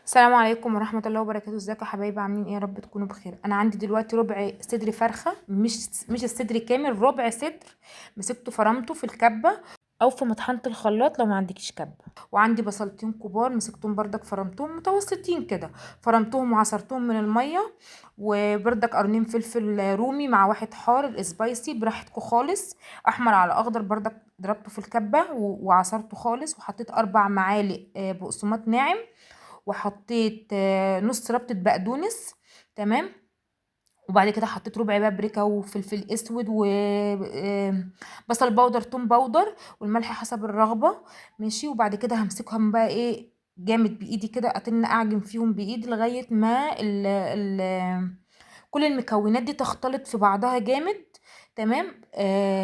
السلام عليكم ورحمة الله وبركاته. ازيكم يا حبايبي؟ عاملين ايه؟ يا رب تكونوا بخير. انا عندي دلوقتي ربع صدر فرخة، مش الصدر كامل، ربع صدر. مسكته فرمته في الكبة او في مطحنة الخلاط لو ما عندكيش كبة. وعندي بصلتين كبار مسكتهم بردك فرمتهم متوسطين كده، فرمتهم وعصرتهم من المية. وبردك قرنين فلفل رومي مع واحد حار السبايسي براحتكم خالص، احمر على اخضر بردك ضربته في الكبة وعصرته خالص. وحطيت 4 معالق بقسماط ناعم، وحطيت نص ربطة بقدونس. تمام. وبعد كده حطيت ربع بابريكا وفلفل اسود وبصل بودر، توم بودر، والملح حسب الرغبة. ماشي. وبعد كده همسكهم بقى ايه جامد بايدي كده، اعجن فيهم بايدي لغاية ما كل المكونات دي تختلط في بعضها جامد. تمام.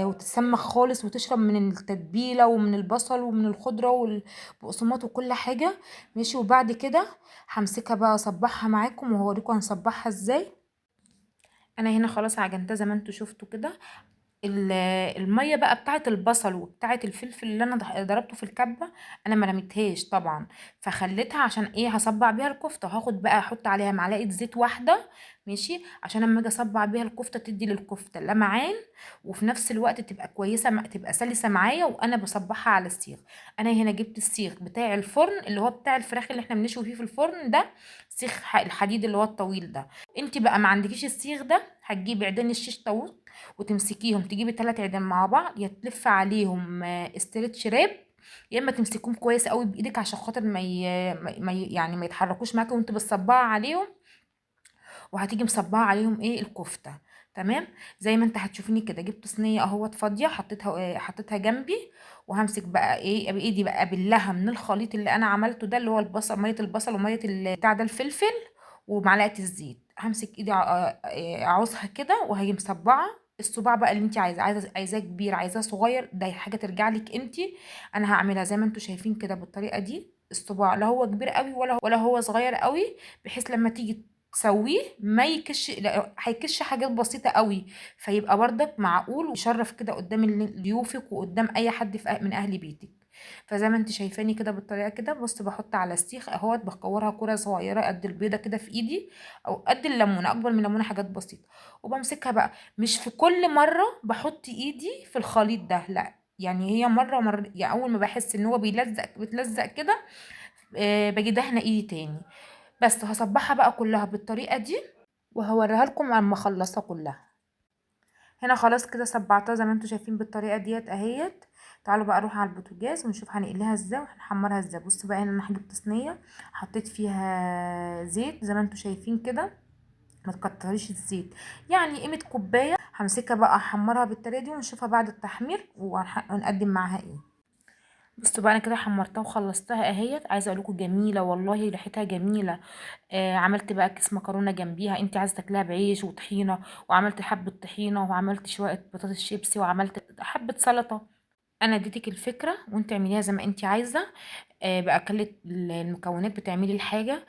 وتتسمخ خالص وتشرب من التتبيله ومن البصل ومن الخضره والبقسماط وكل حاجه. ماشي. وبعد كده همسكها بقى اصبعها معاكم وهوريكم هنصبعها ازاي. انا هنا خلاص عجنتها زي ما انتوا شفتوا كده. ال- الميه بقى بتاعه البصل وبتاعه الفلفل اللي انا ضربته في الكبه، انا ما رميتهاش طبعا، فخليتها عشان ايه هصبع بيها الكفته. هاخد بقى احط عليها معلقه زيت واحده، ماشي، عشان لما اجي اصبع بيها الكفته تدي للكفته لمعان، وفي نفس الوقت تبقى كويسه، تبقى سلسه معايا وانا بصبعها على السيخ. انا هنا جبت السيخ بتاع الفرن اللي هو بتاع الفراخ اللي احنا بنشوي فيه في الفرن ده، سيخ الحديد اللي هو الطويل ده. انت بقى ما عندكيش السيخ ده، هتجيبي عيدان الشيش طاووق وتمسكيهم، تجيبي 3 عيدان مع بعض، يا تلف عليهم استرتش راب، يا اما تمسكيهم كويس قوي بايدك عشان خاطر يعني ما يتحركوش معاكي وانت بتصبعي عليهم. وهتيجي مصبعه عليهم ايه الكفته. تمام. زي ما انت هتشوفيني كده، جبت صينيه اهوت فاضيه، حطيتها جنبي. وهمسك بقى ايه بايدي بقى ابلها من الخليط اللي انا عملته ده، اللي هو البصل، ميه البصل وميه بتاع ده الفلفل ومعلقه الزيت. همسك ايدي اعوزها كده وهي مصبعه. الصباع بقى اللي انت عايزاه كبير عايزاه صغير، ده حاجه ترجع لك انت. انا هعملها زي ما انتوا شايفين كده بالطريقه دي. الصباع لا هو كبير قوي ولا هو صغير قوي، بحيث لما تيجي تسويه ما يكش، لا هيكش حاجات بسيطة قوي، فيبقى برضك معقول ويشرف كده قدام ضيوفك وقدام اي حد من اهل بيتك. فزي ما انت شايفاني كده بالطريقة كده، بص بحط على السيخ اهوت، بكورها كرة صغيرة قد البيضة كده في ايدي، او قد الليمونة، اكبر من الليمونة، حاجات بسيطة. وبمسكها بقى، مش في كل مرة بحط ايدي في الخليط ده، لا، يعني هي مرة يعني اول ما بحس ان هو بتلزق كده، باجي دهنة ايدي تاني. بس هصبحها بقى كلها بالطريقة دي، وهوريها لكم اما اخلصها كلها. هنا خلاص كده صبعتها زي ما انتوا شايفين بالطريقة ديت اهيت. تعالوا بقى نروح على البوتاجاز ونشوف هنقليها ازاي وهنحمرها ازاي. بصوا بقى هنا انا جبت صينية، حطيت فيها زيت زي ما انتوا شايفين كده، ما تكتريش الزيت، يعني قيمة كوباية. همسكها بقى احمرها بالطريقة دي ونشوفها بعد التحمير ونقدم معاها ايه. بصوا بقى انا كده حمرتها وخلصتها اهيت. عايزه اقول لكم جميله والله، ريحتها جميله. عملت بقى كيس مكرونه جنبيها، انت عايزه تاكلها بعيش وطحينه، وعملت حبه طحينه، وعملت شويه بطاطس شيبسي، وعملت حبه سلطه. انا اديتك الفكره وانت اعمليها زي ما انت عايزه. باكلت المكونات بتعملي الحاجه.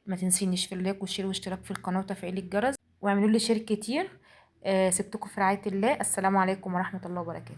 ما تنسينيش في اللايك والشير واشتراك في القناه وتفعيل الجرس، واعملوا لي شير كتير. سبتكم في رعايه الله. السلام عليكم ورحمه الله وبركاته.